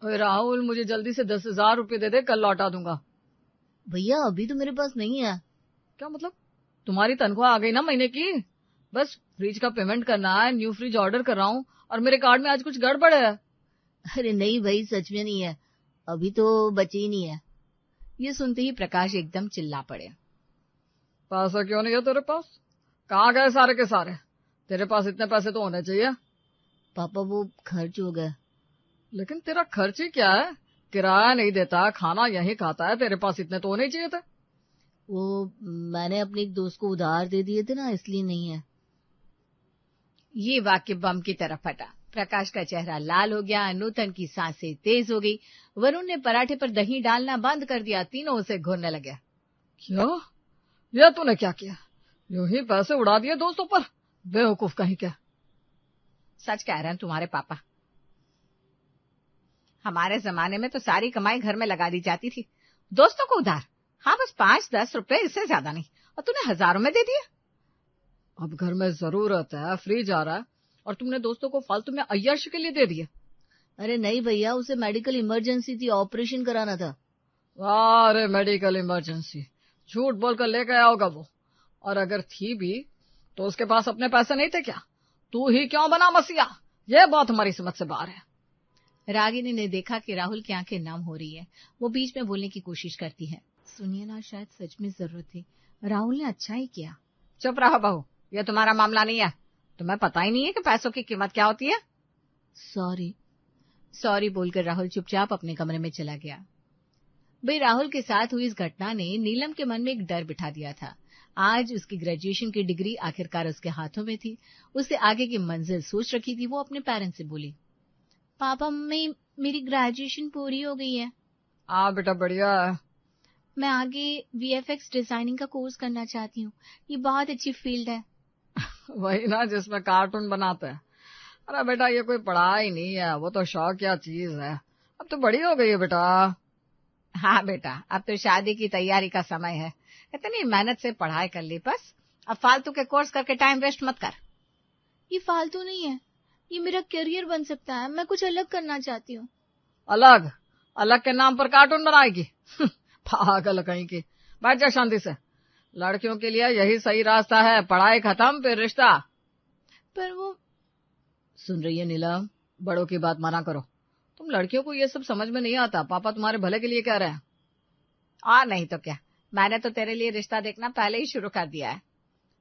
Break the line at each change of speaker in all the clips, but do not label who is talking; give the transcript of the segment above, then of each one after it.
ओए राहुल, मुझे जल्दी से 10,000 रुपये दे दे, कल लौटा दूंगा।
भैया अभी तो मेरे पास नहीं है।
क्या मतलब? तुम्हारी तनख्वाह आ गई ना महीने की, बस फ्रिज का पेमेंट करना है, न्यू फ्रिज ऑर्डर कर रहा हूँ और मेरे कार्ड में आज कुछ गड़बड़ है।
अरे नहीं भाई, सच में नहीं है, अभी तो बचे ही नहीं है।
ये सुनते ही प्रकाश एकदम चिल्ला पड़े।
पैसा क्यों नहीं है तेरे पास? कहाँ गए सारे के सारे? तेरे पास इतने पैसे तो होने चाहिए।
पापा वो खर्च हो गए।
लेकिन तेरा खर्च ही क्या है? किराया नहीं देता, खाना यहीं खाता है, तेरे पास इतने तो होने ही चाहिए थे।
वो मैंने अपने एक दोस्त को उधार दे दिए थे ना, इसलिए नहीं है।
ये वाक्य बम की तरह फटा। प्रकाश का चेहरा लाल हो गया, नूतन की सांसें तेज हो गई। वरुण ने पराठे पर दही डालना बंद कर दिया, तीनों उसे घूरने लगे।
क्या? यह तूने क्या किया? यूं ही पैसे उड़ा दिए दोस्तों पर? बेवकूफ कहीं क्या।
सच कह रहे हैं तुम्हारे पापा। हमारे जमाने में तो सारी कमाई घर में लगा दी जाती थी, दोस्तों को उधार। हाँ, बस 5-10 रुपए, इससे ज्यादा नहीं, और तूने हजारों में दे दिए।
अब घर में जरूरत है, फ्रिज आ रहा है, और तुमने दोस्तों को फालतू में अय्याशी के लिए दे दिए।
अरे नहीं भैया, उसे मेडिकल इमरजेंसी थी, ऑपरेशन कराना था।
अरे मेडिकल इमरजेंसी झूठ बोलकर लेकर आया होगा वो, और अगर थी भी तो उसके पास अपने पैसे नहीं थे क्या? तू ही क्यों बना मसीहा? ये बात हमारी समझ से बाहर है।
रागिनी ने देखा कि राहुल की आंखें नम हो रही है। वो बीच में बोलने की कोशिश करती है। सुनिए ना, शायद सच में जरूरत थी, राहुल ने अच्छा ही किया।
चुप रहो बहू, ये तुम्हारा मामला नहीं है। तुम्हें पता ही नहीं है कि पैसों की कीमत क्या होती है।
सॉरी बोलकर राहुल चुपचाप अपने कमरे में चला गया। भाई, राहुल के साथ हुई इस घटना ने नीलम के मन में एक डर बिठा दिया था। आज उसकी ग्रेजुएशन की डिग्री आखिरकार उसके हाथों में थी। उससे आगे की मंजिल सोच रखी थी। वो अपने पेरेंट्स से बोली, पापा मम्मी, मेरी ग्रेजुएशन पूरी हो गई है।
हाँ बेटा, बढ़िया है।
मैं आगे वीएफएक्स डिजाइनिंग का कोर्स करना चाहती हूँ। ये बहुत अच्छी फील्ड है।
वही ना जिसमें कार्टून बनाते हैं। अरे बेटा, ये कोई पढ़ाई नहीं है, वो तो शौक या चीज है। अब तो बड़ी हो गई है बेटा।
हाँ बेटा, अब तो शादी की तैयारी का समय है। इतनी मेहनत से पढ़ाई कर ली, बस अब फालतू के कोर्स करके टाइम वेस्ट मत कर।
ये फालतू नहीं है, ये मेरा करियर बन सकता है। मैं कुछ अलग करना चाहती हूँ।
अलग? अलग के नाम पर कार्टून बनाएगी? पागल कहीं की। बैठ जा शांति से। लड़कियों के लिए यही सही रास्ता है, पढ़ाई खत्म फिर रिश्ता।
पर वो...
सुन रही है नीलम, बड़ों की बात माना करो। तुम लड़कियों को ये सब समझ में नहीं आता। पापा तुम्हारे भले के लिए कह रहे हैं।
और नहीं तो क्या, मैंने तो तेरे लिए रिश्ता देखना पहले ही शुरू कर दिया है।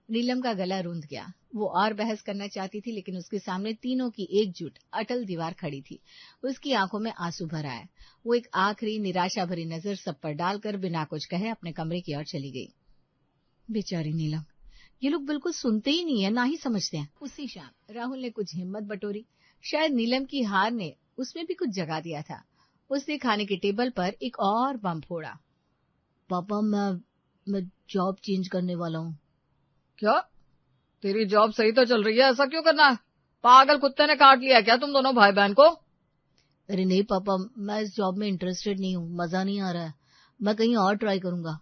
नीलम का गला रूंध गया। वो और बहस करना चाहती थी, लेकिन उसके सामने तीनों की एकजुट अटल दीवार खड़ी थी। उसकी आंखों में आंसू भर आए। वो एक आखिरी निराशा भरी नजर सब पर डालकर बिना कुछ कहे अपने कमरे की ओर चली गई। बेचारी नीलम, ये लोग बिल्कुल सुनते ही नहीं है, ना ही समझते हैं। उसी शाम राहुल ने कुछ हिम्मत बटोरी। शायद नीलम की हार ने उसमें भी कुछ जगा दिया था। उसने खाने की टेबल पर एक और बम फोड़ा।
पापा, मैं जॉब चेंज करने वाला हूँ।
क्या? तेरी जॉब सही तो चल रही है, ऐसा क्यों करना है? पागल कुत्ते ने काट लिया क्या तुम दोनों भाई बहन को?
अरे नहीं पापा, मैं इस जॉब में इंटरेस्टेड नहीं हूँ, मजा नहीं आ रहा है। मैं कहीं और ट्राई करूंगा।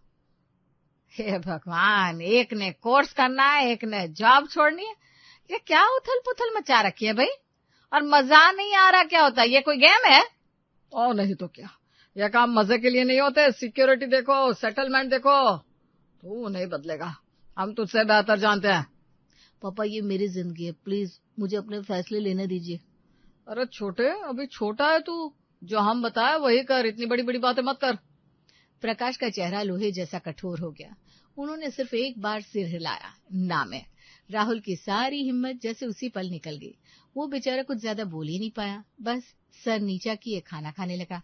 हे भगवान, एक ने कोर्स करना है, एक ने जॉब छोड़नी है। ये क्या उथल पुथल मचा रखी है भाई? और मजा नहीं आ रहा क्या होता है? ये कोई गेम है?
और नहीं तो क्या, यह काम मजे के लिए नहीं होते। सिक्योरिटी देखो, सेटलमेंट देखो। तू नहीं बदलेगा, हम तुझसे बेहतर जानते हैं।
पापा, ये मेरी जिंदगी है, प्लीज मुझे अपने फैसले लेने दीजिए।
अरे छोटे, अभी छोटा है तू। जो हम बताए वही कर, इतनी बड़ी बड़ी बातें मत कर।
प्रकाश का चेहरा लोहे जैसा कठोर हो गया। उन्होंने सिर्फ एक बार सिर हिलाया, ना में। राहुल की सारी हिम्मत जैसे उसी पल निकल गई। वो बेचारा कुछ ज्यादा बोल ही नहीं पाया, बस सर नीचा किए खाना खाने लगा।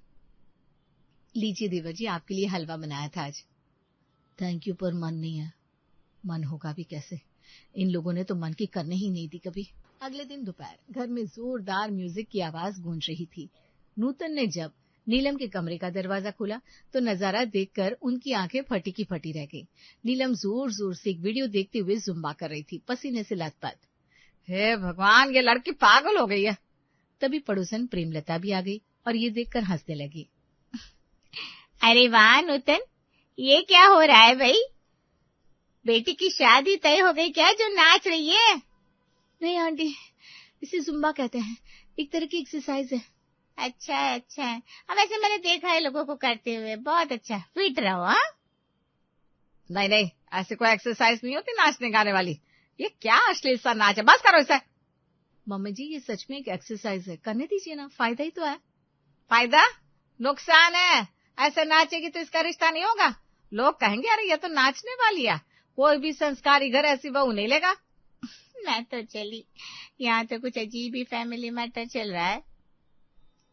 लीजिए देवर जी, आपके लिए हलवा बनाया था आज।
थैंक यू, पर मन नहीं है।
मन होगा भी कैसे, इन लोगों ने तो मन की करने ही नहीं दी कभी। अगले दिन दोपहर घर में जोरदार म्यूजिक की आवाज गूंज रही थी। नूतन ने जब नीलम के कमरे का दरवाजा खोला तो नजारा देखकर उनकी आंखें फटी की फटी रह गई। नीलम जोर जोर से एक वीडियो देखते हुए जुम्बा कर रही थी, पसीने से लथपथ।
हे भगवान, ये लड़की पागल हो गई है।
तभी पड़ोसन प्रेमलता भी आ गई और ये देखकर हंसने लगी।
अरे वाह नूतन, ये क्या हो रहा है भाई? बेटी की शादी तय हो गई क्या जो नाच रही है?
नहीं आंटी, इसे जुम्बा कहते हैं, एक तरह की एक्सरसाइज है।
अच्छा अच्छा, अब ऐसे मैंने देखा है लोगों को करते हुए, बहुत अच्छा, फिट रहो। हाँ,
नहीं नहीं, ऐसी कोई एक्सरसाइज नहीं होती नाचने गाने वाली। ये क्या अश्लील सा नाच है, बस करो इसे।
मम्मी जी ये सच में एक एक्सरसाइज है, करने दीजिए ना, फायदा ही तो है।
फायदा? नुकसान है। ऐसे नाचेगी तो इसका रिश्ता नहीं होगा। लोग कहेंगे अरे ये तो नाचने वाली है, कोई भी संस्कारी घर ऐसी बहू नहीं लेगा।
मैं तो चली, यहाँ तो कुछ अजीब ही फैमिली मैटर चल रहा है।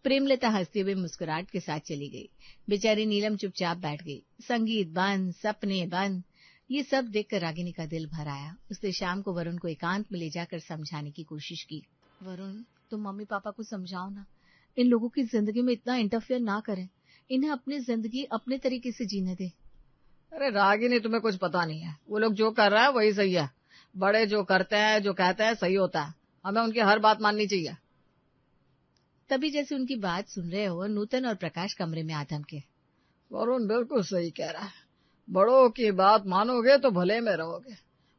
प्रेमलता हंसते हुए मुस्कुराहट के साथ चली गई। बेचारी नीलम चुपचाप बैठ गई। संगीत बंद, सपने बंद। ये सब देखकर रागिनी का दिल भर आया। उसने शाम को वरुण को एकांत में ले जाकर समझाने की कोशिश की। वरुण, तुम मम्मी पापा को समझाओ ना, इन लोगों की जिंदगी में इतना इंटरफेयर ना करें, इन्हें अपनी जिंदगी अपने तरीके से जीने दे।
अरे रागिनी, तुम्हें कुछ पता नहीं है, वो लोग जो कर रहे हैं वही सही है। बड़े जो करते हैं, जो कहते हैं, सही होता है। हमें उनकी हर बात माननी चाहिए।
तभी जैसे उनकी बात सुन रहे हो, नूतन और प्रकाश कमरे में आ धमके।
वरुण बिल्कुल सही कह रहा है, बड़ों की बात मानोगे तो भले में रहोगे।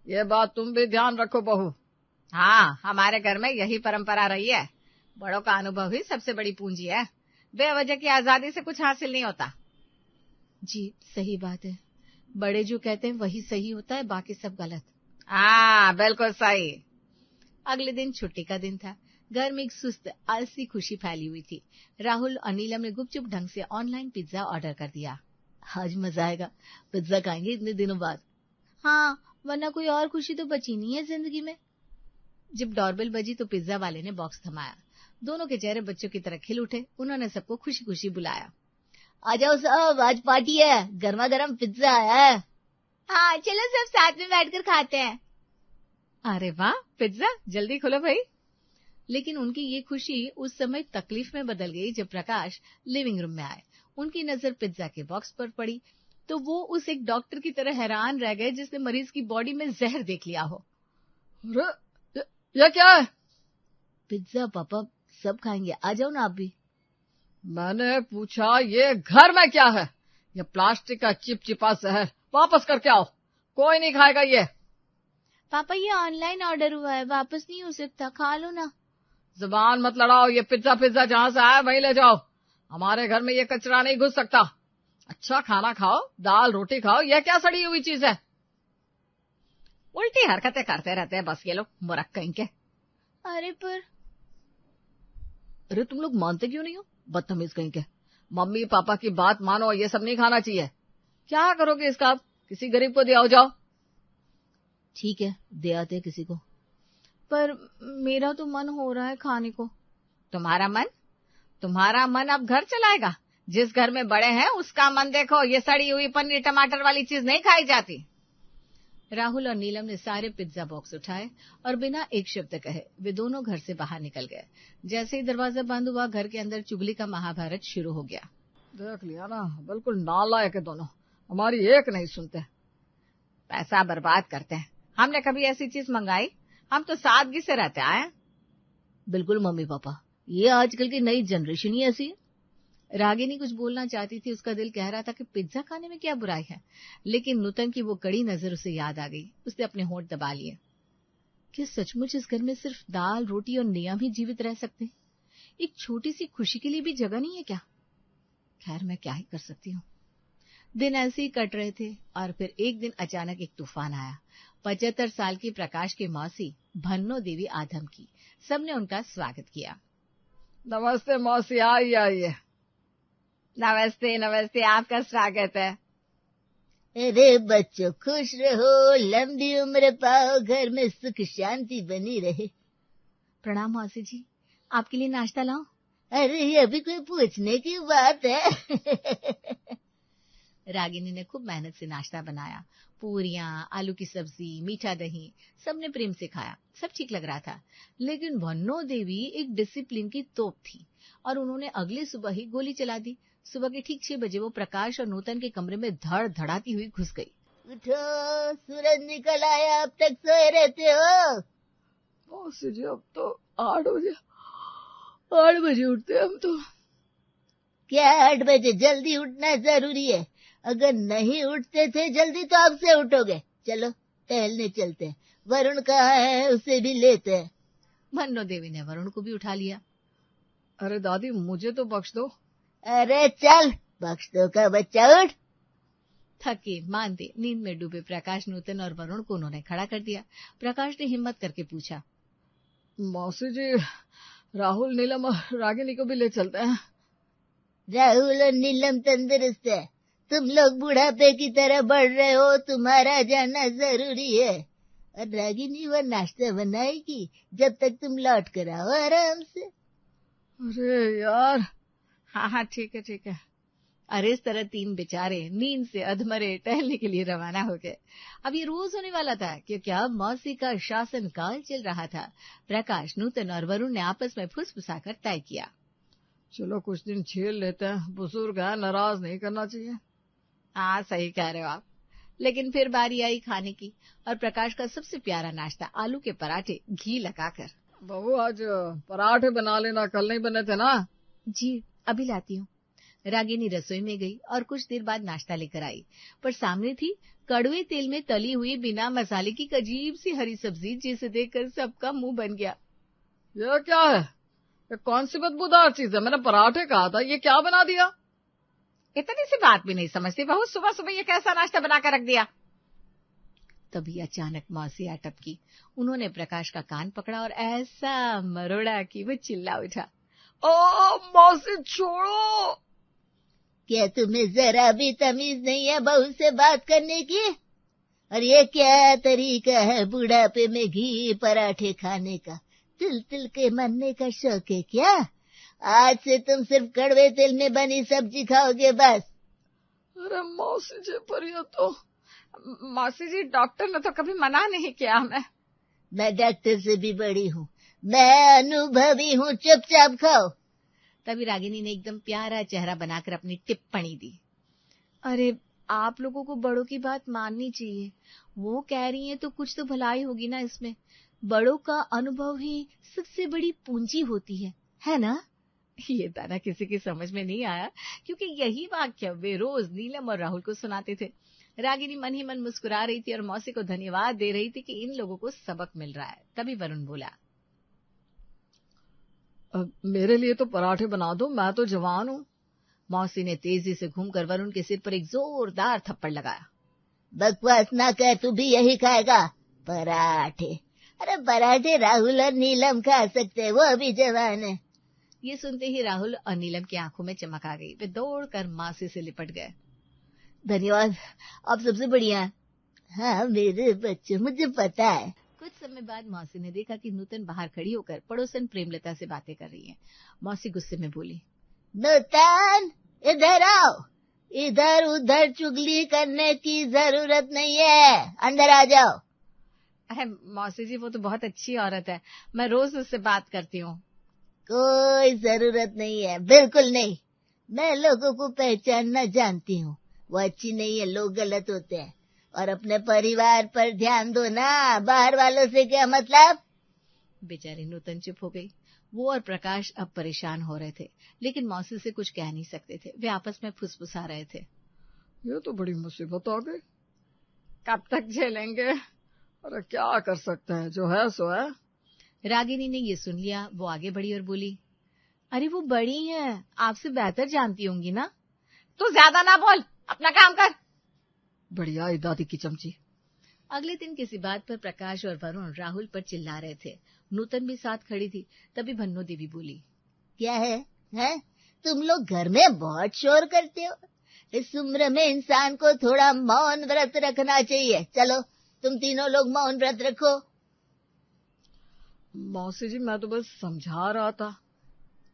ये बात तुम भी ध्यान रखो बहू।
हाँ, हमारे घर में यही परंपरा रही है। बड़ों का अनुभव ही सबसे बड़ी पूंजी है। बेवजह की आजादी से कुछ हासिल नहीं होता।
जी सही बात है, बड़े जो कहते हैं वही सही होता है, बाकी सब गलत।
हाँ बिल्कुल सही।
अगले दिन छुट्टी का दिन था। घर में एक सुस्त आलसी खुशी फैली हुई थी। राहुल और नीलम ने गुपचुप ढंग से ऑनलाइन पिज्जा ऑर्डर कर दिया। आज मजा आएगा, पिज्जा खाएंगे इतने दिनों बाद। हाँ, वरना कोई और खुशी तो बची नहीं है जिंदगी में। जब डोरबेल बजी तो पिज्जा वाले ने बॉक्स थमाया। दोनों के चेहरे बच्चों की तरह खिल उठे। उन्होंने सबको खुशी खुशी बुलाया। आ जाओ सब, आज पार्टी है, गर्मा गर्म पिज्जा है।
हाँ चलो सब साथ में बैठकर खाते हैं।
अरे वाह, पिज्जा, जल्दी खोलो भाई।
लेकिन उनकी ये खुशी उस समय तकलीफ में बदल गई जब प्रकाश लिविंग रूम में आए। उनकी नजर पिज्जा के बॉक्स पर पड़ी तो वो उस एक डॉक्टर की तरह हैरान रह गए जिसने मरीज की बॉडी में जहर देख लिया हो।
अरे ये क्या है?
पिज्जा पापा, सब खाएंगे, आ जाओ ना आप भी।
मैंने पूछा ये घर में क्या है? ये प्लास्टिक का चिपचिपा शहर, वापस करके आओ, कोई नहीं खाएगा ये।
पापा ये ऑनलाइन ऑर्डर हुआ है, वापस नहीं हो सकता, खा लो ना।
जुबान मत लड़ाओ, ये पिज्जा जहाँ से आया वहीं ले जाओ। हमारे घर में ये कचरा नहीं घुस सकता। अच्छा खाना खाओ, दाल रोटी खाओ, यह क्या सड़ी हुई चीज है?
उल्टी हरकतें करते रहते हैं बस ये लोग, मुरक कहीं के।
अरे तुम लोग मानते क्यों नहीं हो, बदतमीज कहीं के। मम्मी पापा की बात मानो, ये सब नहीं खाना चाहिए। क्या करोगे इसका? किसी गरीब को दिया जाओ।
ठीक है, दे आते किसी को। पर मेरा तो मन हो रहा है खाने को।
तुम्हारा मन अब घर चलाएगा? जिस घर में बड़े हैं उसका मन देखो, ये सड़ी हुई पनीर टमाटर वाली चीज नहीं खाई जाती।
राहुल और नीलम ने सारे पिज्जा बॉक्स उठाए और बिना एक शब्द कहे वे दोनों घर से बाहर निकल गए। जैसे ही दरवाजा बंद हुआ, घर के अंदर चुगली का महाभारत शुरू हो गया।
देख लिया ना, बिल्कुल नालायक है दोनों, हमारी एक नहीं सुनते।
पैसा बर्बाद करते हैं। हमने कभी ऐसी चीज मंगाई? हम तो सादगी से रहते आए।
बिल्कुल मम्मी पापा, ये आजकल की नई जनरेशन ही ऐसी है। रागिनी कुछ बोलना चाहती थी, उसका दिल कह रहा था कि पिज्जा खाने में क्या बुराई है, लेकिन नूतन की वो कड़ी नजर उसे याद आ गई। उसने अपने होंठ दबा लिए। क्या सचमुच इस घर में सिर्फ दाल रोटी और नियम ही जीवित रह सकते हैं? एक छोटी सी खुशी के लिए भी जगह नहीं है क्या? खैर मैं क्या ही कर सकती हूँ। दिन ऐसे ही कट रहे थे और फिर एक दिन अचानक एक तूफान आया। 75 साल की प्रकाश की मौसी भन्नो देवी आधम की। सबने उनका स्वागत किया।
नमस्ते मौसी, आइए।
नमस्ते नमस्ते, आपका स्वागत है।
अरे बच्चों खुश रहो, लंबी उम्र पाओ, घर में सुख शांति बनी रहे।
प्रणाम मौसी जी, आपके लिए नाश्ता लाऊं?
अरे ये अभी कोई पूछने की बात है?
रागिनी ने खूब मेहनत से नाश्ता बनाया। पूरियां, आलू की सब्जी, मीठा दही, सबने प्रेम से खाया। सब ठीक लग रहा था, लेकिन भन्नो देवी एक डिसिप्लिन की तोप थी और उन्होंने अगले सुबह ही गोली चला दी। सुबह के ठीक 6 बजे वो प्रकाश और नूतन के कमरे में धड़ धड़ाती हुई घुस गई।
उठो, सूरज निकल आया, अब तक सोए रहते हो?
मौसी जी अब तो 8 बजे उठते हम तो।
क्या 8 बजे? जल्दी उठना जरूरी है। अगर नहीं उठते थे जल्दी तो अब से उठोगे। चलो टहलने चलते हैं। वरुण कहाँ है, उसे भी लेते हैं।
भन्नो देवी ने वरुण को भी उठा लिया।
अरे दादी, मुझे तो बख्श दो।
अरे चल, बख्श दो का बच्चा, उठ।
थके मानते नींद में डूबे प्रकाश, नूतन और वरुण को उन्होंने खड़ा कर दिया। प्रकाश ने हिम्मत करके पूछा,
मौसी जी, राहुल, नीलम और रागिनी को भी ले चलते हैं।
राहुल और नीलम तंदुरुस्त है, तुम लोग बुढ़ापे की तरह बढ़ रहे हो, तुम्हारा जाना जरूरी है। और रागिनी वो नाश्ता बनाएगी जब तक तुम लौट कर आओ आराम से।
अरे यार।
हाँ ठीक है ठीक है। अरे इस तरह तीन बेचारे नींद से अधमरे टहलने के लिए रवाना हो गए। अब ये रोज होने वाला था, क्योंकि अब मौसी का शासन काल चल रहा था। प्रकाश, नूतन और वरुण ने आपस में फुसफुसाकर तय किया,
चलो कुछ दिन झेल लेते हैं, बुजुर्ग है, नाराज नहीं करना चाहिए।
हाँ सही कह रहे हो आप। लेकिन फिर बारी आई खाने की, और प्रकाश का सबसे प्यारा नाश्ता, आलू के पराठे घी लगाकर।
बहू, आज पराठे बना लेना, कल नहीं बने थे ना।
जी अभी लाती हूँ। रागिनी रसोई में गई और कुछ देर बाद नाश्ता लेकर आई, पर सामने थी कड़वे तेल में तली हुई बिना मसाले की अजीब सी हरी सब्जी, जिसे देखकर सबका मुंह बन गया।
ये क्या है? ये कौन सी बदबूदार चीज है? मैंने पराठे कहा था, ये क्या बना दिया?
इतनी सी बात भी नहीं समझती बहू, सुबह सुबह ये कैसा नाश्ता बना कर रख दिया? तभी अचानक मौसी टपकी। उन्होंने प्रकाश का कान पकड़ा और ऐसा मरोड़ा कि वो चिल्ला उठा,
ओ मौसी, छोड़ो।
क्या तुम्हें जरा भी तमीज नहीं है बहू से बात करने की? और ये क्या तरीका है बुढ़ापे में घी पराठे खाने का? तिल तिल के मरने का शौक है क्या? आज से तुम सिर्फ कड़वे तेल में बनी सब्जी खाओगे बस।
अरे मौसी जी, पर ये तो।
मौसी जी, डॉक्टर ने तो कभी मना नहीं किया।
मैं डॉक्टर से भी बड़ी हूँ, मैं अनुभवी हूँ, चुपचाप खाओ।
तभी रागिनी ने एकदम प्यारा चेहरा बनाकर अपनी टिप्पणी दी, अरे आप लोगों को बड़ों की बात माननी चाहिए। वो कह रही हैं तो कुछ तो भलाई होगी ना इसमें। बड़ों का अनुभव ही सबसे बड़ी पूंजी होती है ना? ये ताना किसी की समझ में नहीं आया, क्योंकि यही वाक्य वे रोज नीलम और राहुल को सुनाते थे। रागिनी मन ही मन मुस्कुरा रही थी और मौसी को धन्यवाद दे रही थी कि इन लोगों को सबक मिल रहा है। तभी वरुण बोला,
मेरे लिए तो पराठे बना दो, मैं तो जवान हूँ।
मौसी ने तेजी से घूमकर वरुण के सिर पर एक जोरदार थप्पड़ लगाया।
बकवास ना कर, तू भी यही खाएगा पराठे? अरे पराठे राहुल और नीलम खा सकते हैं, वो अभी जवान है।
ये सुनते ही राहुल और नीलम की आंखों में चमक आ गई। वे दौड़कर मौसी से लिपट गए।
धन्यवाद, आप सबसे बढ़िया हैं। हाँ मेरे बच्चे, मुझे पता है।
कुछ समय बाद मौसी ने देखा कि नूतन बाहर खड़ी होकर पड़ोसन प्रेमलता से बातें कर रही है। मौसी गुस्से में बोली,
नूतन इधर आओ, इधर उधर चुगली करने की जरूरत नहीं है, अंदर आ जाओ।
अरे मौसी जी, वो तो बहुत अच्छी औरत है, मैं रोज उससे बात करती हूँ।
कोई जरूरत नहीं है, बिल्कुल नहीं। मैं लोगों को पहचानना जानती हूँ, वो अच्छी नहीं है, लोग गलत होते हैं। और अपने परिवार पर ध्यान दो ना, बाहर वालों से क्या मतलब?
बेचारी नूतन चुप हो गई। वो और प्रकाश अब परेशान हो रहे थे, लेकिन मौसी से कुछ कह नहीं सकते थे। वे आपस में फुसफुसा रहे थे,
ये तो बड़ी मुसीबत आ गई, कब तक झेलेंगे? अरे क्या कर सकते हैं, जो है सो है।
रागिनी ने ये सुन लिया। वो आगे बढ़ी और बोली, अरे वो बड़ी हैं, आपसे बेहतर जानती होंगी ना। तू ज्यादा ना बोल, अपना काम कर।
बढ़िया ही दादी की चमची।
अगले दिन किसी बात पर प्रकाश और वरुण राहुल पर चिल्ला रहे थे। नूतन भी साथ खड़ी थी। तभी भन्नो देवी बोली,
क्या है? तुम लोग घर में बहुत शोर करते हो। इस उम्र में इंसान को थोड़ा मौन व्रत रखना चाहिए। चलो तुम तीनों लोग मौन व्रत रखो।
मौसी जी, मैं तो बस समझा रहा था।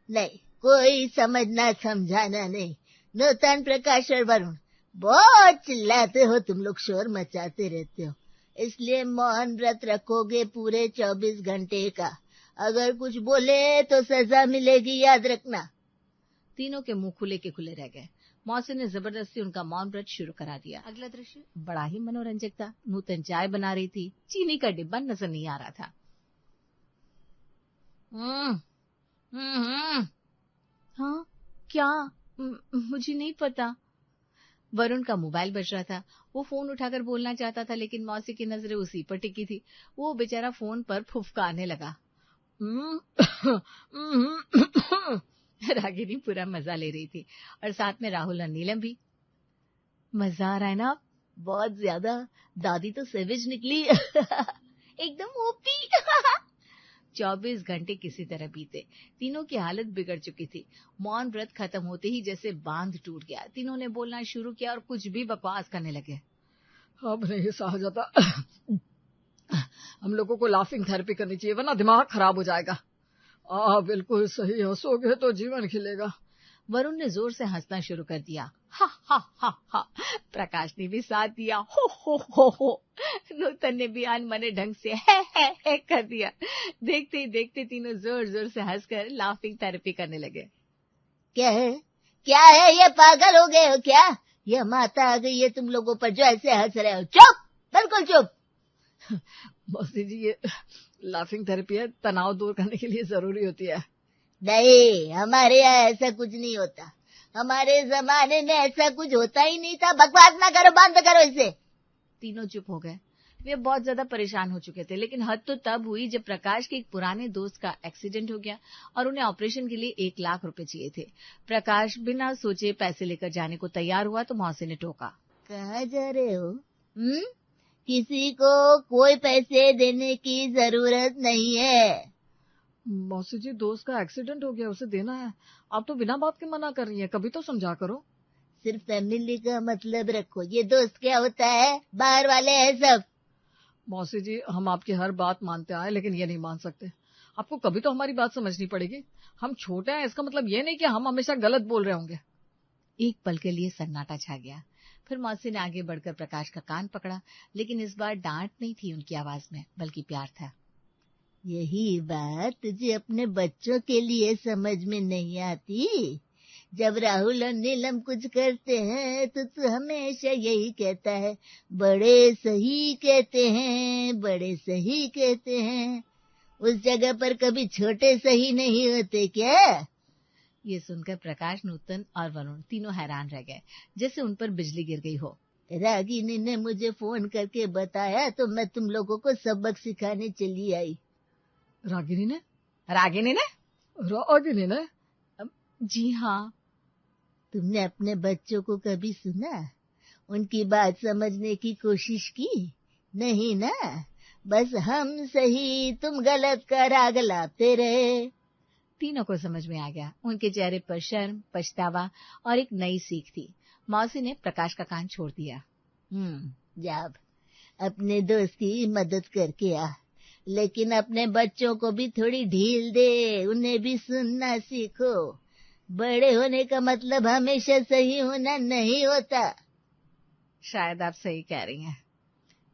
नहीं, कोई समझना समझाना नहीं। नूतन, प्रकाश और वरुण, बहुत चिल्लाते हो तुम लोग, शोर मचाते रहते हो, इसलिए मौन व्रत रखोगे पूरे 24 घंटे का। अगर कुछ बोले तो सजा मिलेगी, याद रखना।
तीनों के मुंह खुले के खुले रह गए। मौसी ने जबरदस्ती उनका मौन व्रत शुरू करा दिया। अगला दृश्य बड़ा ही मनोरंजक था। नूतन चाय बना रही थी, चीनी का डिब्बा नजर नहीं आ रहा था। हाँ क्या? मुझे नहीं पता। वरुण का मोबाइल बज रहा था। वो फोन उठाकर बोलना चाहता था, लेकिन मौसी की नजरें उसी पर टिकी थी। वो बेचारा फोन पर फुफकारने लगा। रागिनी पूरा मजा ले रही थी और साथ में राहुल और नीलम भी। मजा आ रहा है ना?
बहुत ज्यादा। दादी तो सेविज निकली।
एकदम ओपी। 24 घंटे किसी तरह बीते। तीनों की हालत बिगड़ चुकी थी। मौन व्रत खत्म होते ही जैसे बांध टूट गया। तीनों ने बोलना शुरू किया और कुछ भी बकवास करने लगे।
अब नहीं सहा जाता। हम लोगों को लाफिंग थेरेपी करनी चाहिए, वरना दिमाग खराब हो जाएगा। बिल्कुल सही, हंसोगे तो जीवन खिलेगा।
वरुण ने जोर से हंसना शुरू कर दिया। हा हा हा हा। प्रकाश ने भी साथ दिया। हो। नूतन ने भी अनमने ढंग से है कर दिया। देखते ही देखते तीनों जोर जोर से हंसकर लाफिंग थेरेपी करने लगे।
क्या है ये, पागल हो गए हो क्या? ये माता आ गई है तुम लोगों पर जो ऐसे हंस रहे हो। चुप, बिल्कुल चुप।
मौसी जी, ये लाफिंग थेरेपी है, तनाव दूर करने के लिए जरूरी होती है।
नहीं, हमारे यहाँ ऐसा कुछ नहीं होता। हमारे जमाने में ऐसा कुछ होता ही नहीं था। बकवास ना करो, बंद करो इसे।
तीनों चुप हो गए। वे बहुत ज्यादा परेशान हो चुके थे, लेकिन हद तो तब हुई जब प्रकाश के एक पुराने दोस्त का एक्सीडेंट हो गया और उन्हें ऑपरेशन के लिए 1 लाख रुपए चाहिए थे। प्रकाश बिना सोचे पैसे लेकर जाने को तैयार हुआ तो मौसी ने टोका।
कहाँ जा रहे हो? किसी को कोई पैसे देने की जरूरत नहीं है।
मौसी जी, दोस्त का एक्सीडेंट हो गया, उसे देना है। आप तो बिना बात के मना कर रही हैं, कभी तो समझा करो।
सिर्फ फैमिली का मतलब रखो। ये दोस्त क्या होता है? बाहर वाले हैं सब।
मौसी जी, हम आपकी हर बात मानते आए, लेकिन ये नहीं मान सकते। आपको कभी तो हमारी बात समझनी पड़ेगी। हम छोटे हैं, इसका मतलब ये नहीं कि हम हमेशा गलत बोल रहे होंगे।
एक पल के लिए सन्नाटा छा गया। फिर मौसी ने आगे बढ़कर प्रकाश का कान पकड़ा, लेकिन इस बार डांट नहीं थी उनकी आवाज में, बल्कि प्यार था।
यही बात तुझे अपने बच्चों के लिए समझ में नहीं आती। जब राहुल और नीलम कुछ करते हैं तो तू हमेशा यही कहता है, बड़े सही कहते हैं, बड़े सही कहते हैं। उस जगह पर कभी छोटे सही नहीं होते क्या?
ये सुनकर प्रकाश, नूतन और वरुण तीनों हैरान रह गए, जैसे उन पर बिजली गिर गई हो।
रागिनी ने मुझे फोन करके बताया तो मैं तुम लोगों को सबक सिखाने चली आई।
रागिनी ने?
रागिनी ने?
रागिनी ने?
जी हाँ।
तुमने अपने बच्चों को कभी सुना? उनकी बात समझने की कोशिश की? नहीं ना? बस हम सही तुम गलत का राग लाते रहे।
तीनों को समझ में आ गया। उनके चेहरे पर शर्म, पछतावा और एक नई सीख थी। मौसी ने प्रकाश का कान छोड़ दिया।
जाब, अपने दोस्त की मदद करके आ, लेकिन अपने बच्चों को भी थोड़ी ढील दे, उन्हें भी सुनना सीखो। बड़े होने का मतलब हमेशा सही होना नहीं होता।
शायद आप सही कह रही हैं।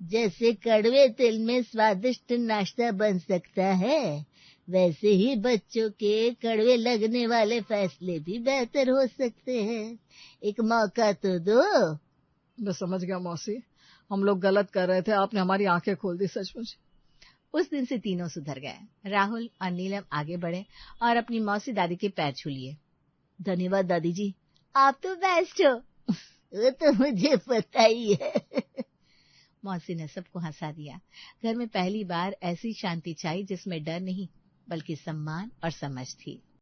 जैसे कड़वे तेल में स्वादिष्ट नाश्ता बन सकता है, वैसे ही बच्चों के कड़वे लगने वाले फैसले भी बेहतर हो सकते हैं। एक मौका तो दो।
मैं समझ गया मौसी, हम लोग गलत कर रहे थे, आपने हमारी आंखें खोल दी सचमुच।
उस दिन से तीनों सुधर गए। राहुल और नीलम आगे बढ़े और अपनी मौसी दादी के पैर छू लिए।
धन्यवाद दादी जी, आप तो बेस्ट हो। वो तो मुझे पता ही है।
मौसी ने सबको हंसा दिया। घर में पहली बार ऐसी शांति छाई जिसमें डर नहीं, बल्कि सम्मान और समझ थी।